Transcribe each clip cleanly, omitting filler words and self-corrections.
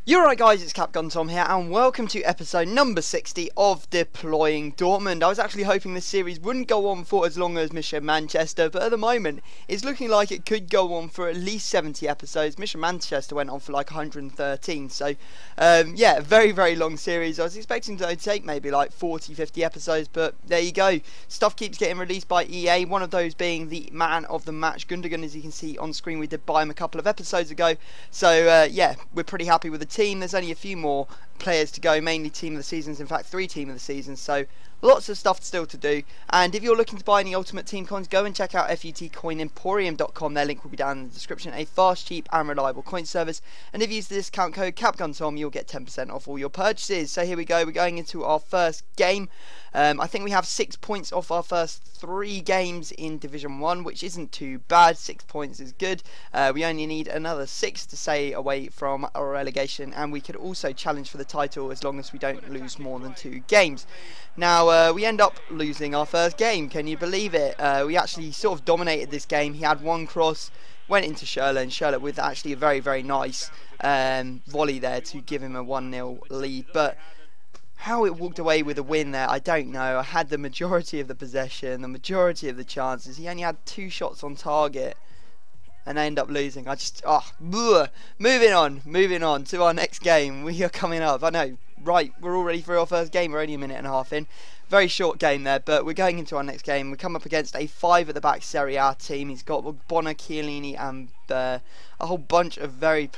You're right guys, it's Capgun Tom here and welcome to episode number 60 of Deploying Dortmund. I was actually hoping this series wouldn't go on for as long as Mission Manchester, but at the moment it's looking like it could go on for at least 70 episodes. Mission Manchester went on for like 113, so yeah, very long series. I was expecting to take maybe like 40-50 episodes, but there you go. Stuff keeps getting released by EA, one of those being the man of the match, Gundogan, as you can see on screen. We did buy him a couple of episodes ago, so yeah, we're pretty happy with the team. There's only a few more players to go, mainly team of the seasons, in fact 3 team of the seasons, so lots of stuff still to do. And if you're looking to buy any ultimate team coins, go and check out futcoinemporium.com. their link will be down in the description. A fast, cheap and reliable coin service, and if you use the discount code CapGunTom you'll get 10% off all your purchases. So here we go, we're going into our first game. I think we have 6 points off our first 3 games in Division 1, which isn't too bad. 6 points is good. We only need another 6 to stay away from our relegation, and we could also challenge for the title as long as we don't lose more than 2 games. Now we end up losing our first game, can you believe it? We actually sort of dominated this game. He had one cross, went into Schürrle, and Schürrle with actually a very nice volley there to give him a 1-0 lead, but how it walked away with a win there, I don't know. I had the majority of the possession, the majority of the chances. He only had 2 shots on target, and I end up losing. I just, moving on to our next game. We are coming up. I know, right, we're already through our first game. We're only a minute and a half in. Very short game there, but we're going into our next game. We come up against a 5 at the back Serie A team. He's got Bonner, Chiellini and a whole bunch of very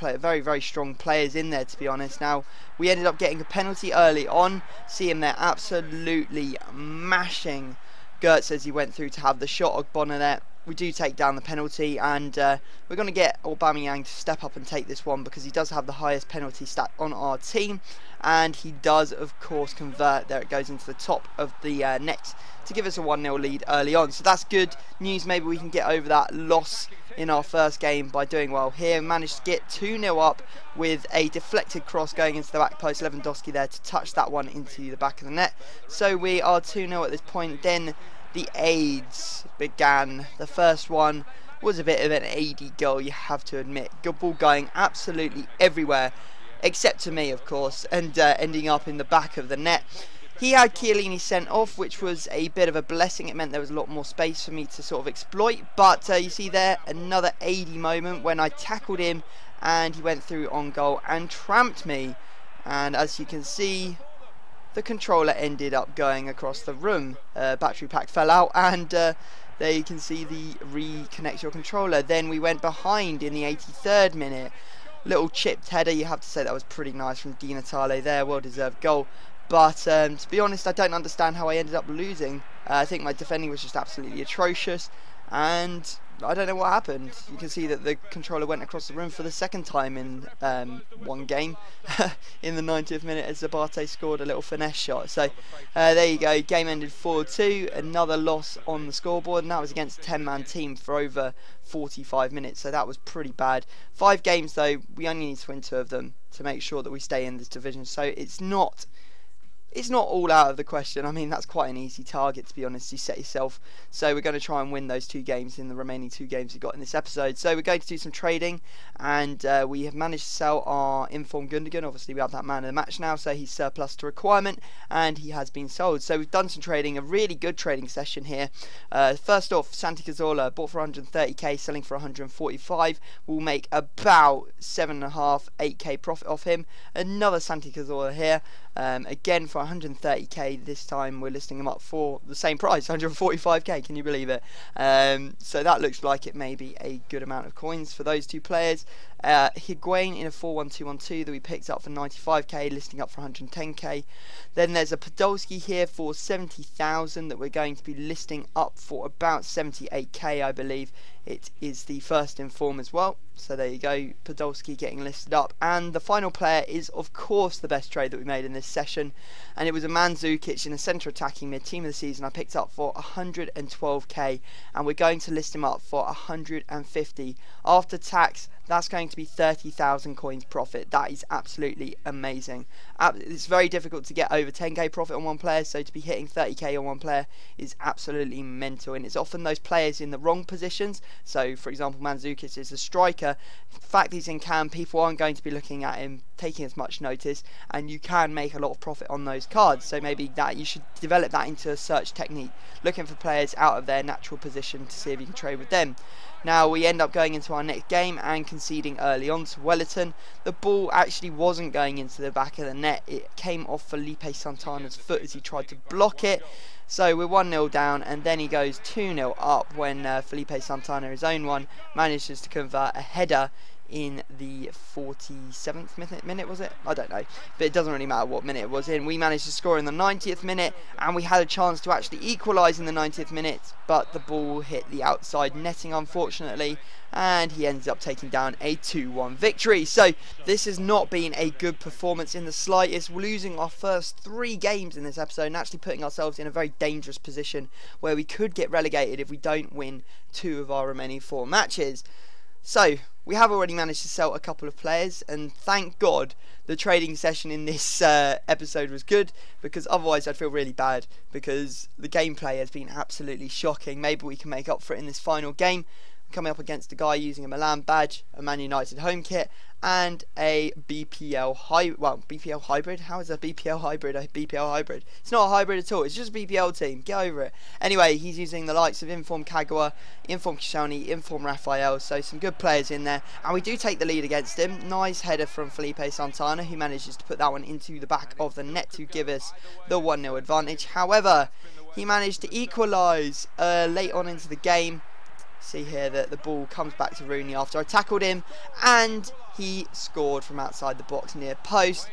strong players in there, to be honest. Now, we ended up getting a penalty early on. See him there absolutely mashing Gertz as he went through to have the shot of Bonner there. We do take down the penalty, and we're going to get Aubameyang to step up and take this one because he does have the highest penalty stat on our team, and he does of course convert. There it goes into the top of the net to give us a 1-0 lead early on, so that's good news. Maybe we can get over that loss in our first game by doing well here. Managed to get 2-0 up with a deflected cross going into the back post. Lewandowski there to touch that one into the back of the net, so we are 2-0 at this point. Then the aids began. The first one was a bit of an aidy goal, you have to admit. Good ball going absolutely everywhere, except to me, of course, and ending up in the back of the net. He had Chiellini sent off, which was a bit of a blessing. It meant there was a lot more space for me to sort of exploit. But you see there, another aidy moment when I tackled him and he went through on goal and tramped me. And as you can see, the controller ended up going across the room. Battery pack fell out, and there you can see the reconnect your controller. Then we went behind in the 83rd minute. Little chipped header, you have to say that was pretty nice from Di Natale there, well deserved goal. But to be honest, I don't understand how I ended up losing. I think my defending was just absolutely atrocious, and I don't know what happened. You can see that the controller went across the room for the second time in one game. In the 90th minute as Zabate scored a little finesse shot. So there you go, game ended 4-2, another loss on the scoreboard, and that was against a 10-man team for over 45 minutes, so that was pretty bad. 5 games though, we only need to win 2 of them to make sure that we stay in this division, so it's not all out of the question. I mean, that's quite an easy target, to be honest, you set yourself. So we're going to try and win those 2 games in the remaining 2 games we've got in this episode. So we're going to do some trading, and we have managed to sell our informed Gundogan. Obviously we have that man of the match now, so he's surplus to requirement, and he has been sold. So we've done some trading, a really good trading session here. First off, Santi Cazorla, bought for 130k, selling for 145. We'll make about 7.5–8k profit off him. Another Santi Cazorla here, again for 130k. This time we're listing them up for the same price, 145k. Can you believe it? So that looks like it may be a good amount of coins for those 2 players. Higuain in a 4-1-2-1-2 that we picked up for 95k, listing up for 110k. Then there's a Podolski here for 70,000 that we're going to be listing up for about 78k, I believe. It is the first in form as well. So there you go, Podolski getting listed up. And the final player is of course the best trade that we made in this session, and it was a Mandzukic in a centre attacking mid, team of the season. I picked up for 112k, and we're going to list him up for 150. After tax, that's going to be 30,000 coins profit. That is absolutely amazing. It's very difficult to get over 10k profit on one player, so to be hitting 30k on one player is absolutely mental, and it's often those players in the wrong positions. So for example, Mandzukic is a striker. The fact he's in cam, people aren't going to be looking at him, taking as much notice, and you can make a lot of profit on those cards. So maybe that you should develop that into a search technique, looking for players out of their natural position to see if you can trade with them. Now we end up going into our next game and conceding early on to Wellington. The ball actually wasn't going into the back of the net. It came off Felipe Santana's foot as he tried to block it. So we're 1-0 down, and then he goes 2-0 up when Felipe Santana, his own one, manages to convert a header in the 47th minute, was it? I don't know, but it doesn't really matter what minute it was in. We managed to score in the 90th minute, and we had a chance to actually equalise in the 90th minute, but the ball hit the outside netting, unfortunately, and he ends up taking down a 2-1 victory. So this has not been a good performance in the slightest. We're losing our first 3 games in this episode and actually putting ourselves in a very dangerous position where we could get relegated if we don't win 2 of our remaining 4 matches. So we have already managed to sell a couple of players, and thank God the trading session in this episode was good, because otherwise I'd feel really bad, because the gameplay has been absolutely shocking. Maybe we can make up for it in this final game. Coming up against a guy using a Milan badge, a Man United home kit, and a BPL BPL hybrid. How is a BPL hybrid a BPL hybrid? It's not a hybrid at all. It's just a BPL team. Get over it. Anyway, he's using the likes of Inform Kagawa, Inform Kishani, Inform Raphael. So some good players in there, and we do take the lead against him. Nice header from Felipe Santana, who manages to put that one into the back of the net to give us the 1-0 advantage. However, he managed to equalise late on into the game. See here that the ball comes back to Rooney after I tackled him, and he scored from outside the box near post,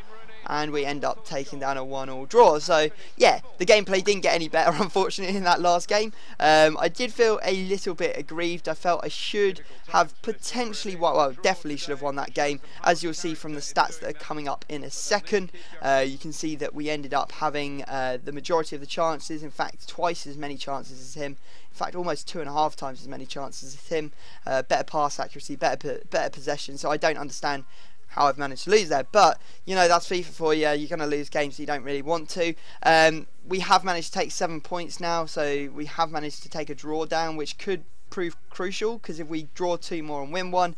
and we end up taking down a 1-1 draw. So yeah, the gameplay didn't get any better, unfortunately, in that last game. I did feel a little bit aggrieved. I felt I should have potentially well, definitely should have won that game, as you'll see from the stats that are coming up in a second. You can see that we ended up having the majority of the chances, in fact twice as many chances as him. In fact, almost 2.5 times as many chances as him. Better pass accuracy, better possession. So I don't understand how I've managed to lose there, but you know, that's FIFA for you. You're going to lose games you don't really want to. We have managed to take 7 points now, so we have managed to take a draw down, which could prove crucial, because if we draw 2 more and win 1,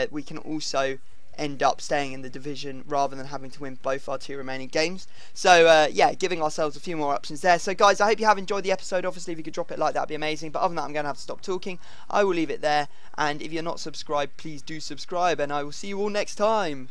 we can also end up staying in the division rather than having to win both our 2 remaining games. So yeah, giving ourselves a few more options there. So guys, I hope you have enjoyed the episode. Obviously, if you could drop it like, that'd be amazing, but other than that, I'm going to have to stop talking. I will leave it there, and if you're not subscribed, please do subscribe, and I will see you all next time.